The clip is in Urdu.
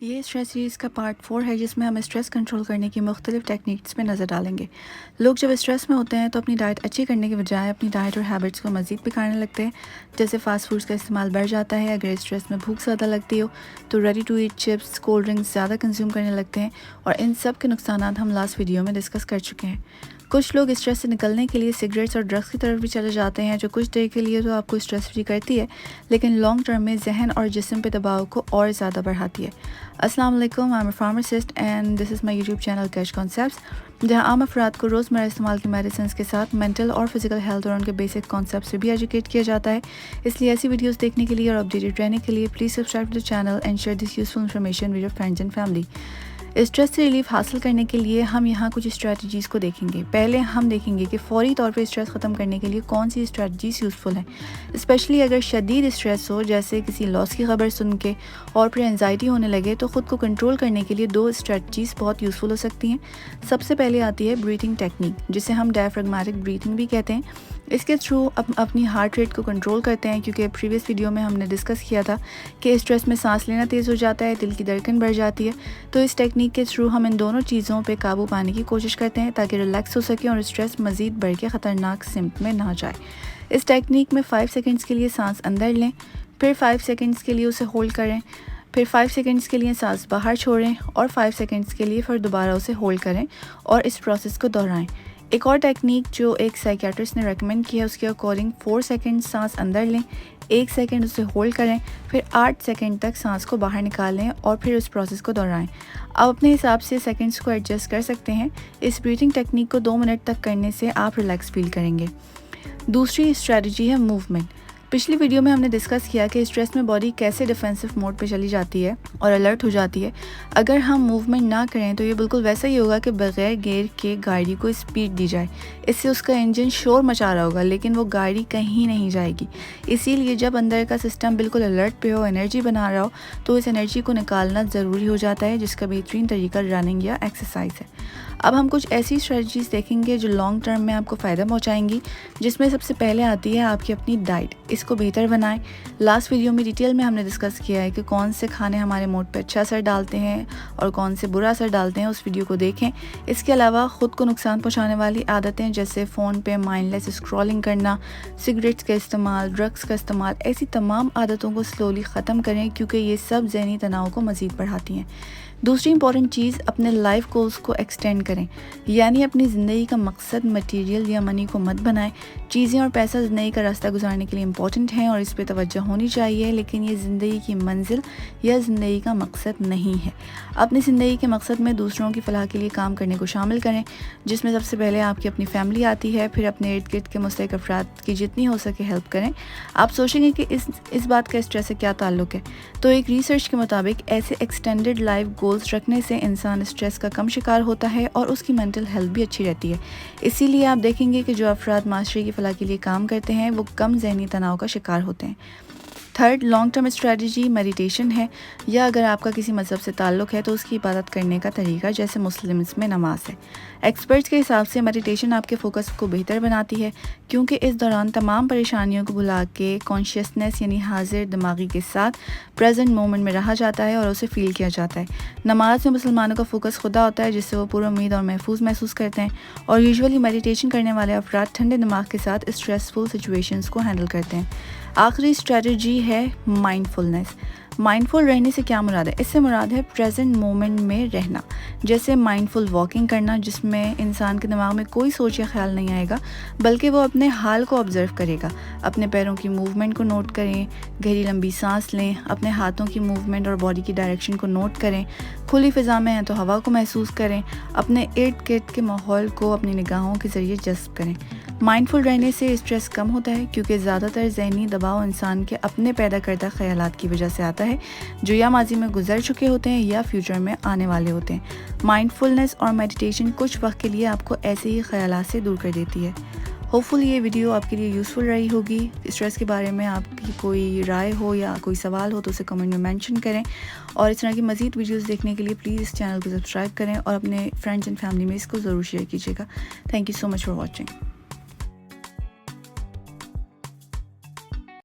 یہ اسٹریس سیریز کا پارٹ 4 ہے جس میں ہم اسٹریس کنٹرول کرنے کی مختلف ٹیکنیکس میں نظر ڈالیں گے۔ لوگ جب اسٹریس میں ہوتے ہیں تو اپنی ڈائٹ اچھی کرنے کے بجائے اپنی ڈائٹ اور ہیبٹس کو مزید بگاڑنے لگتے ہیں، جیسے فاسٹ فوڈز کا استعمال بڑھ جاتا ہے۔ اگر اسٹریس میں بھوک زیادہ لگتی ہو تو ready to eat chips, cold drinks زیادہ کنزیوم کرنے لگتے ہیں، اور ان سب کے نقصانات ہم لاسٹ ویڈیو میں ڈسکس کر چکے ہیں۔ کچھ لوگ اسٹریس سے نکلنے کے لیے سگریٹس اور ڈرگس کی طرف بھی چلے جاتے ہیں، جو کچھ دیر کے لیے تو آپ کو اسٹریس فری کرتی ہے، لیکن لانگ ٹرم میں ذہن اور جسم پہ دباؤ کو اور زیادہ بڑھاتی ہے۔ السلام علیکم، I am a pharmacist and this is my YouTube channel cash concepts, جہاں عام افراد کو روزمرہ استعمال کی میڈیسنس کے ساتھ مینٹل اور فزیکل ہیلتھ اور ان کے بیسک کانسیپٹ سے بھی ایجوکیٹ کیا جاتا ہے۔ اس لیے ایسی ویڈیوز دیکھنے کے لیے اور اپڈیٹڈ رہنے کے لیے please subscribe to the channel and share this useful information with your friends and family. Stress سے ریلیف حاصل کرنے کے لیے ہم یہاں کچھ اسٹریٹجیز کو دیکھیں گے۔ پہلے ہم دیکھیں گے کہ فوری طور پہ اسٹریس ختم کرنے کے لیے کون سی اسٹریٹجیز یوزفل ہیں، اسپیشلی اگر شدید اسٹریس ہو، جیسے کسی لاس کی خبر سن کے اور پھر انزائٹی ہونے لگے تو خود کو کنٹرول کرنے کے لیے 2 اسٹریٹجیز بہت یوزفل ہو سکتی ہیں۔ سب سے پہلے آتی ہے بریتھنگ ٹیکنیک، جسے ہم ڈائفراگمیٹک بریتھنگ بھی کہتے ہیں۔ اس کے تھرو اپنی ہارٹ ریٹ کو کنٹرول کرتے ہیں، کیونکہ پریویس ویڈیو میں ہم نے ڈسکس کیا تھا کہ اسٹریس میں سانس لینا تیز ہو جاتا ہے، دل کی دھڑکن بڑھ جاتی ہے۔ تو اس ٹیکنیک کے تھرو ہم ان دونوں چیزوں پہ قابو پانے کی کوشش کرتے ہیں تاکہ ریلیکس ہو سکیں اور اسٹریس مزید بڑھ کے خطرناک سمت میں نہ جائے۔ اس ٹیکنیک میں 5 سیکنڈز کے لیے سانس اندر لیں، پھر 5 سیکنڈز کے لیے اسے ہولڈ کریں، پھر 5 سیکنڈز کے لیے سانس باہر چھوڑیں اور 5 سیکنڈز کے لیے پھر دوبارہ اسے ہولڈ کریں اور اس پروسیس کو دہرائیں۔ ایک اور ٹیکنیک جو ایک سائیکیٹرسٹ نے ریکمینڈ کیا ہے، اس کے اکارڈنگ 4 سیکنڈ سانس اندر لیں، 1 سیکنڈ اسے ہولڈ کریں، پھر 8 سیکنڈ تک سانس کو باہر نکالیں اور پھر اس پروسیس کو دہرائیں۔ آپ اپنے حساب سے سیکنڈز کو ایڈجسٹ کر سکتے ہیں۔ اس بریتھنگ ٹیکنیک کو 2 منٹ تک کرنے سے آپ ریلیکس فیل کریں گے۔ دوسری اسٹریٹجی ہے موومنٹ۔ پچھلی ویڈیو میں ہم نے ڈسکس کیا کہ اسٹریس میں باڈی کیسے ڈیفینسو موڈ پہ چلی جاتی ہے اور الرٹ ہو جاتی ہے۔ اگر ہم موومنٹ نہ کریں تو یہ بالکل ویسا ہی ہوگا کہ بغیر گیئر کے گاڑی کو اسپیڈ دی جائے۔ اس سے اس کا انجن شور مچا رہا ہوگا لیکن وہ گاڑی کہیں نہیں جائے گی۔ اسی لیے جب اندر کا سسٹم بالکل الرٹ پہ ہو، انرجی بنا رہا ہو، تو اس انرجی کو نکالنا ضروری ہو جاتا ہے، جس کا بہترین طریقہ رننگ یا ایکسرسائز ہے۔ اب ہم کچھ ایسی اسٹریٹجیز دیکھیں گے جو لانگ ٹرم میں آپ کو فائدہ پہنچائیں گی، جس میں سب سے پہلے آتی ہے آپ کی اپنی ڈائٹ۔ اس کو بہتر بنائیں۔ لاسٹ ویڈیو میں ڈیٹیل میں ہم نے ڈسکس کیا ہے کہ کون سے کھانے ہمارے موڈ پہ اچھا اثر ڈالتے ہیں اور کون سے برا اثر ڈالتے ہیں، اس ویڈیو کو دیکھیں۔ اس کے علاوہ خود کو نقصان پہنچانے والی عادتیں جیسے فون پہ مائنڈ لیس اسکرولنگ کرنا، سگریٹس کا استعمال، ڈرگس کا استعمال، ایسی تمام عادتوں کو سلولی ختم کریں، کیونکہ یہ سب ذہنی تناؤ کو مزید بڑھاتی ہیں۔ دوسری امپورٹنٹ چیز، اپنے لائف گولز کو ایکسٹینڈ کریں، یعنی اپنی زندگی کا مقصد مٹیریل یا منی کو مت بنائیں۔ چیزیں اور پیسہ زندگی کا راستہ گزارنے کے لیے امپورٹنٹ ہیں اور اس پہ توجہ ہونی چاہیے، لیکن یہ زندگی کی منزل یا زندگی کا مقصد نہیں ہے۔ اپنی زندگی کے مقصد میں دوسروں کی فلاح کے لیے کام کرنے کو شامل کریں، جس میں سب سے پہلے آپ کی اپنی فیملی آتی ہے، پھر اپنے ارد گرد کے مستحق افراد کی جتنی ہو سکے ہیلپ کریں۔ آپ سوچیں گے کہ اس بات کا اسٹریس سے کیا تعلق ہے؟ تو ایک ریسرچ کے مطابق ایسے ایکسٹینڈڈ لائف گولز رکھنے سے انسان اسٹریس کا کم شکار ہوتا ہے اور اس کی مینٹل ہیلتھ بھی اچھی رہتی ہے۔ اسی لیے آپ دیکھیں گے کہ جو افراد معاشرے کی فلاح کے لیے کام کرتے ہیں وہ کم ذہنی تناؤ کا شکار ہوتے ہیں۔ Third long term strategy meditation ہے، یا اگر آپ کا کسی مذہب سے تعلق ہے تو اس کی عبادت کرنے کا طریقہ جیسے مسلمز میں نماز ہے۔ ایکسپرٹس کے حساب سے میڈیٹیشن آپ کے فوکس کو بہتر بناتی ہے، کیونکہ اس دوران تمام پریشانیوں کو بھلا کے کانشیسنیس یعنی حاضر دماغی کے ساتھ پریزنٹ مومنٹ میں رہا جاتا ہے اور اسے فیل کیا جاتا ہے۔ نماز میں مسلمانوں کا فوکس خدا ہوتا ہے، جس سے وہ پورا امید اور محفوظ محسوس کرتے ہیں، اور یوزولی میڈیٹیشن کرنے والے افراد ٹھنڈے دماغ کے ساتھ اسٹریسفل سچویشنز کو ہینڈل کرتے ہیں۔ آخری اسٹریٹجی ہے مائنڈ فلنس۔ مائنڈ فل رہنے سے کیا مراد ہے؟ اس سے مراد ہے پریزنٹ مومنٹ میں رہنا، جیسے مائنڈ فل واکنگ کرنا، جس میں انسان کے دماغ میں کوئی سوچ یا خیال نہیں آئے گا، بلکہ وہ اپنے حال کو آبزرو کرے گا۔ اپنے پیروں کی موومنٹ کو نوٹ کریں، گہری لمبی سانس لیں، اپنے ہاتھوں کی موومنٹ اور باڈی کی ڈائریکشن کو نوٹ کریں۔ کھلی فضا میں ہیں تو ہوا کو محسوس کریں، اپنے ارد گرد کے ماحول کو اپنی نگاہوں کے ذریعے جذب کریں۔ مائنڈ فل رہنے سے اسٹریس کم ہوتا ہے، کیونکہ زیادہ تر ذہنی دباؤ انسان کے اپنے پیدا کردہ خیالات کی وجہ سے آتا ہے، جو یا ماضی میں گزر چکے ہوتے ہیں یا فیوچر میں آنے والے ہوتے ہیں۔ مائنڈ فلنس اور میڈیٹیشن کچھ وقت کے لیے آپ کو ایسے ہی خیالات سے دور کر دیتی ہے۔ ہوپ فلی یہ ویڈیو آپ کے لیے یوزفل رہی ہوگی۔ اسٹریس کے بارے میں آپ کی کوئی رائے ہو یا کوئی سوال ہو تو اسے کمنٹ میں مینشن کریں، اور اس طرح کی مزید ویڈیوز دیکھنے کے لیے پلیز اس چینل کو سبسکرائب کریں اور اپنے فرینڈز اینڈ فیملی میں اس کو ضرور شیئر کیجیے گا۔ Thank you so much for watching.